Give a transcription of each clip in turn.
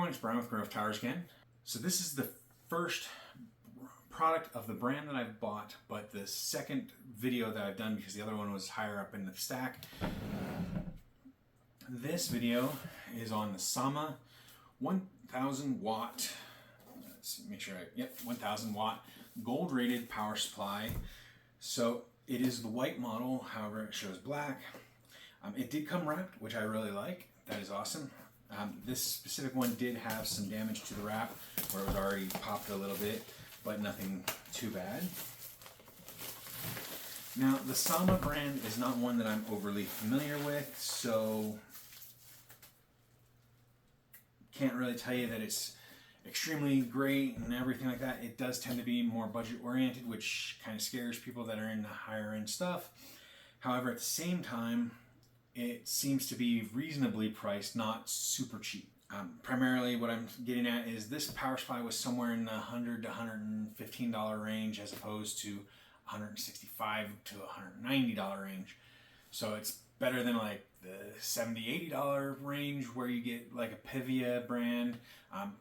everyone, it's Brian with GreyWolf Towers again. So this is the first product of the brand that I've bought, but the second video that I've done because the other one was higher up in the stack. This video is on the Sama 1000 watt, let's make sure 1000 watt gold rated power supply. So it is the white model, however it shows black. It did come wrapped, which I really like. That is awesome. This specific one did have some damage to the wrap where it was already popped a little bit, but nothing too bad. Now, the Sama brand is not one that I'm overly familiar with, so can't really tell you that it's extremely great and everything like that. It does tend to be more budget oriented, which kind of scares people that are into higher end stuff. However, at the same time, it seems to be reasonably priced, not super cheap. Primarily what I'm getting at is this power supply was somewhere in the $100 to $115 range as opposed to $165 to $190 range. So it's better than like the $70, $80 range where you get like Apevia brand.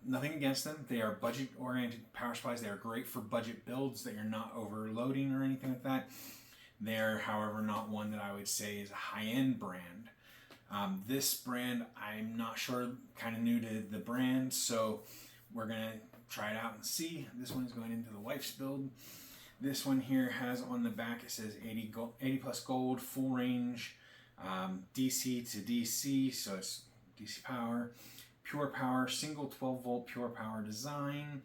Nothing against them. They are budget oriented power supplies. They are great for budget builds that you're not overloading or anything like that. They're, however, not one that I would say is a high-end brand. This brand, I'm not sure, kind of new to the brand, so we're going to try it out and see. This one's going into the wife's build. This one here has on the back, it says 80 plus gold, full range, DC to DC, so it's DC power, pure power, single 12 volt pure power design,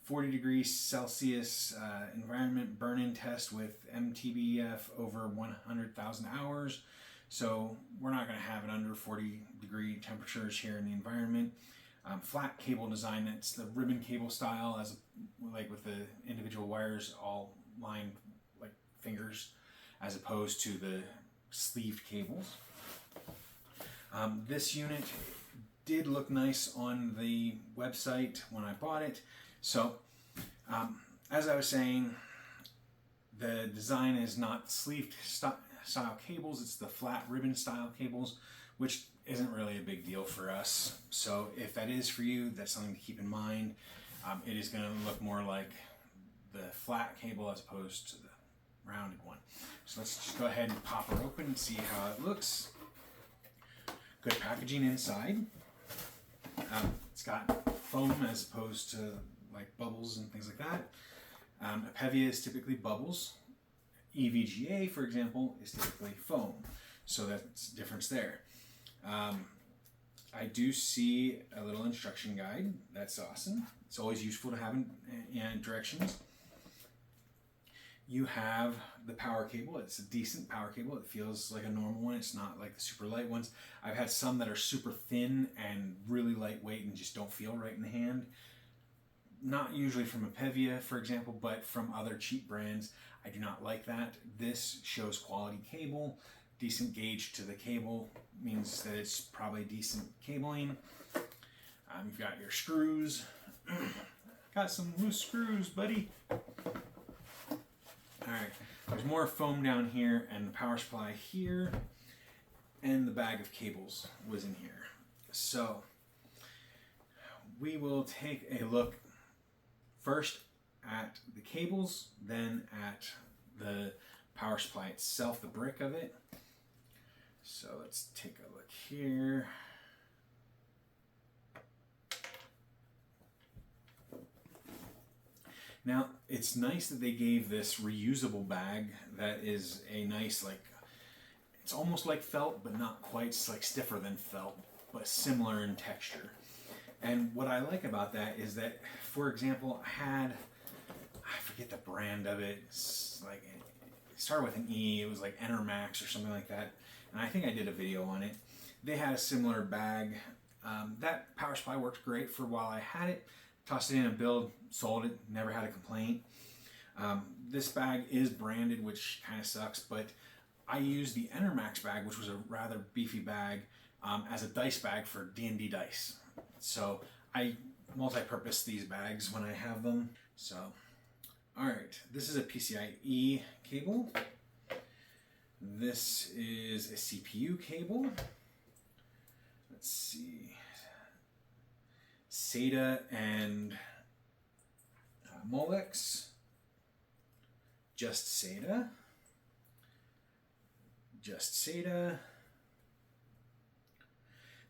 40 degrees Celsius environment burn-in test with MTBF over 100,000 hours. So we're not going to have it under 40 degree temperatures here in the environment. Flat cable design, that's the ribbon cable style, as like with the individual wires all lined like fingers, as opposed to the sleeved cables. This unit did look nice on the website when I bought it. So, as I was saying, the design is not sleeved style cables, it's the flat ribbon style cables, which isn't really a big deal for us. So if that is for you, that's something to keep in mind. It is going to look more like the flat cable as opposed to the rounded one. So let's just go ahead and pop her open and see how it looks. Good packaging inside. It's got foam as opposed to like bubbles and things like that. Apevia is typically bubbles. EVGA, for example, is typically foam. So that's the difference there. I do see a little instruction guide. That's awesome. It's always useful to have in directions. You have the power cable. It's a decent power cable. It feels like a normal one. It's not like the super light ones. I've had some that are super thin and really lightweight and just don't feel right in the hand. Not usually from Apevia, for example, but from other cheap brands. I do not like that. This shows quality cable. Decent gauge to the cable means that it's probably decent cabling. You've got your screws. Got some loose screws, buddy. Alright, there's more foam down here and the power supply here, and the bag of cables was in here. So we will take a look first at the cables, then at the power supply itself, the brick of it. So let's take a look here. Now, it's nice that they gave this reusable bag that is a nice, like, it's almost like felt, but not quite. It's like stiffer than felt, but similar in texture. And what I like about that is that, for example, I forget the brand of it. It's like, it started with an E. It was like Enermax or something like that. And I think I did a video on it. They had a similar bag. That power supply worked great for a while I had it. Tossed it in a build, sold it, never had a complaint. This bag is branded, which kind of sucks, but I used the Enermax bag, which was a rather beefy bag, as a dice bag for D&D dice. So I multi-purpose these bags when I have them. So, alright, this is a PCIe cable. This is a CPU cable. Let's see. SATA and Molex. Just SATA. Just SATA.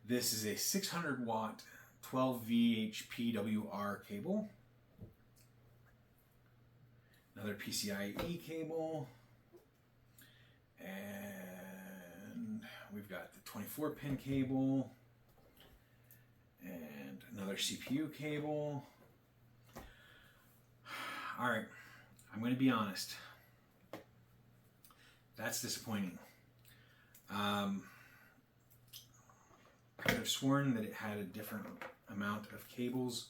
This is a 600 watt 12 VH PWR cable. Another PCIe cable. And we've got the 24 pin cable. And another CPU cable. All right, I'm going to be honest. That's disappointing. I could have sworn that it had a different amount of cables.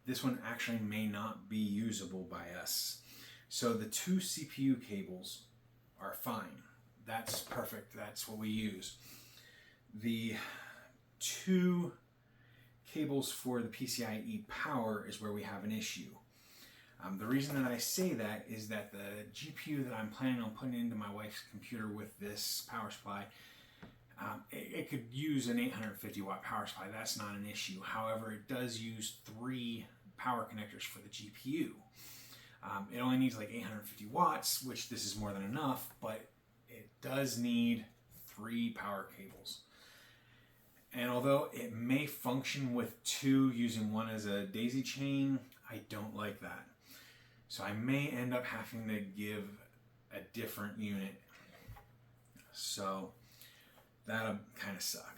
This one actually may not be usable by us. So the 2 CPU cables are fine. That's perfect. That's what we use. The 2 cables for the PCIe power is where we have an issue. The reason that I say that is that the GPU that I'm planning on putting into my wife's computer with this power supply, it could use an 850 watt power supply. That's not an issue. However, it does use 3 power connectors for the GPU. It only needs like 850 watts, which this is more than enough, but it does need 3 power cables. And although it may function with 2 using one as a daisy chain, I don't like that. So I may end up having to give a different unit. So that'll kind of suck.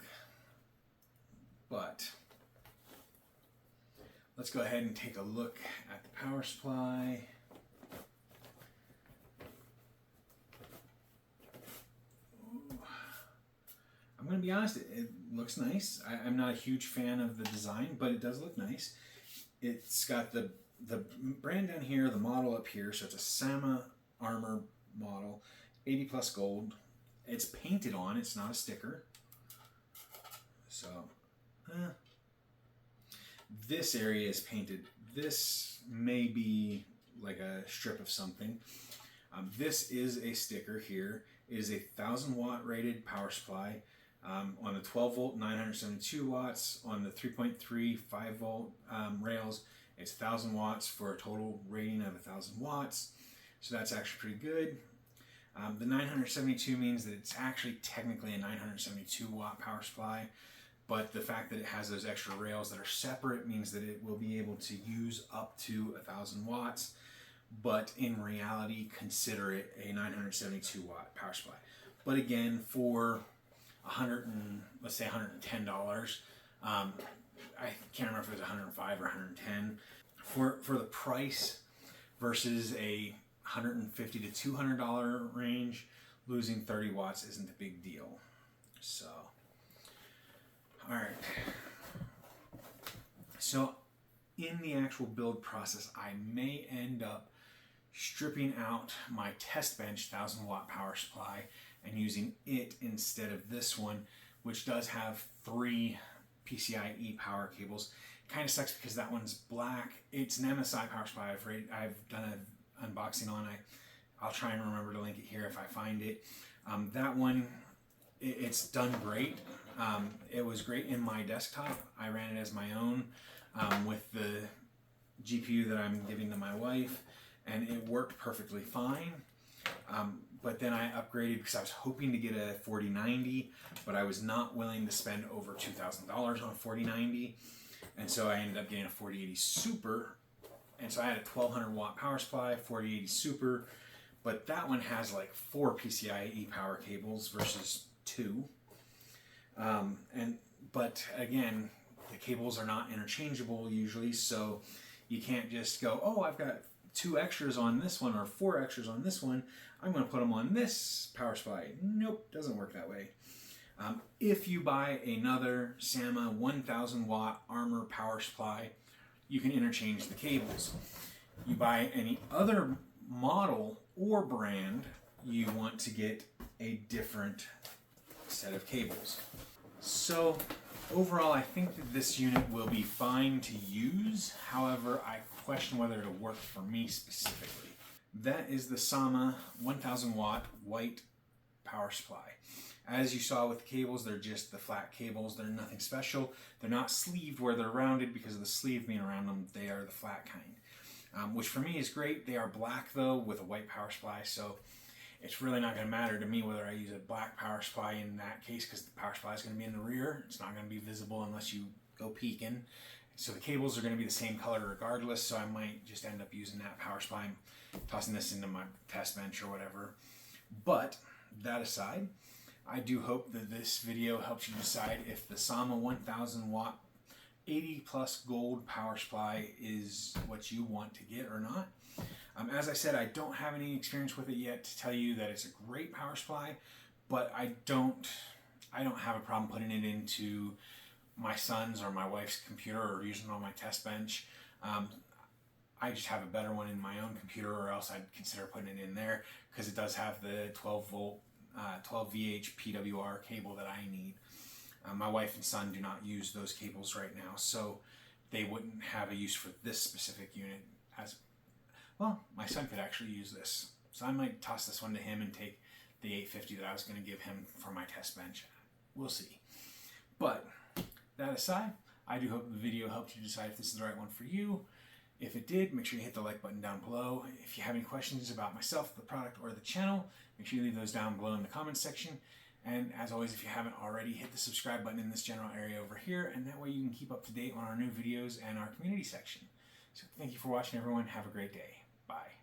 But let's go ahead and take a look at the power supply. I'm going to be honest, it looks nice. I'm not a huge fan of the design, but it does look nice. It's got the brand down here, the model up here, so it's a Sama Armor model, 80 plus gold. It's painted on, it's not a sticker. So, this area is painted. This may be like a strip of something. This is a sticker here. It is a 1000 watt rated power supply. On the 12 volt, 972 watts. On the 3.3 5 volt rails, it's 1000 watts for a total rating of 1000 watts. So that's actually pretty good. The 972 means that it's actually technically a 972 watt power supply, but the fact that it has those extra rails that are separate means that it will be able to use up to 1000 watts. But in reality, consider it a 972 watt power supply. But again, for let's say $110. I can't remember if it was 105 or 110 for the price versus a $150 to $200 range. Losing 30 watts isn't a big deal. So, all right. So, in the actual build process, I may end up stripping out my test bench 1000 watt power supply and using it instead of this one, which does have 3 PCIe power cables. Kind of sucks because that one's black. It's an MSI power supply. I've done an unboxing on it. I'll try and remember to link it here if I find it. That one, it's done great. It was great in my desktop. I ran it as my own with the GPU that I'm giving to my wife, and it worked perfectly fine. But then I upgraded because I was hoping to get a 4090, but I was not willing to spend over $2,000 on a 4090. And so I ended up getting a 4080 Super. And so I had a 1200 watt power supply, 4080 Super, but that one has like 4 PCIe power cables versus 2. But again, the cables are not interchangeable usually, so you can't just go, oh, I've got 2 extras on this one or 4 extras on this one, I'm going to put them on this power supply. Nope, doesn't work that way. If you buy another Sama 1000 watt Armor power supply, you can interchange the cables. You buy any other model or brand, you want to get a different set of cables. So overall, I think that this unit will be fine to use. However, I question whether it'll work for me specifically. That is the Sama 1000 watt white power supply. As you saw with the cables, they're just the flat cables. They're nothing special. They're not sleeved where they're rounded because of the sleeve being around them. They are the flat kind, which for me is great. They are black though with a white power supply, so it's really not going to matter to me whether I use a black power supply in that case, because the power supply is going to be in the rear. It's not going to be visible unless you go peeking. So the cables are going to be the same color regardless, so I might just end up using that power supply and tossing this into my test bench or whatever. But that aside, I do hope that this video helps you decide if the Sama 1000 watt 80 plus gold power supply is what you want to get or not. As I said, I don't have any experience with it yet to tell you that it's a great power supply, but I don't have a problem putting it into my son's or my wife's computer or using it on my test bench. I just have a better one in my own computer, or else I'd consider putting it in there, because it does have the 12 volt 12 VH PWR cable that I need. My wife and son do not use those cables right now, so they wouldn't have a use for this specific unit. As well, my son could actually use this, so I might toss this one to him and take the 850 that I was going to give him for my test bench. We'll see. But that aside, I do hope the video helped you decide if this is the right one for you. If it did, make sure you hit the like button down below. If you have any questions about myself, the product, or the channel, make sure you leave those down below in the comments section. And as always, if you haven't already, hit the subscribe button in this general area over here, and that way you can keep up to date on our new videos and our community section. So thank you for watching, everyone. Have a great day. Bye.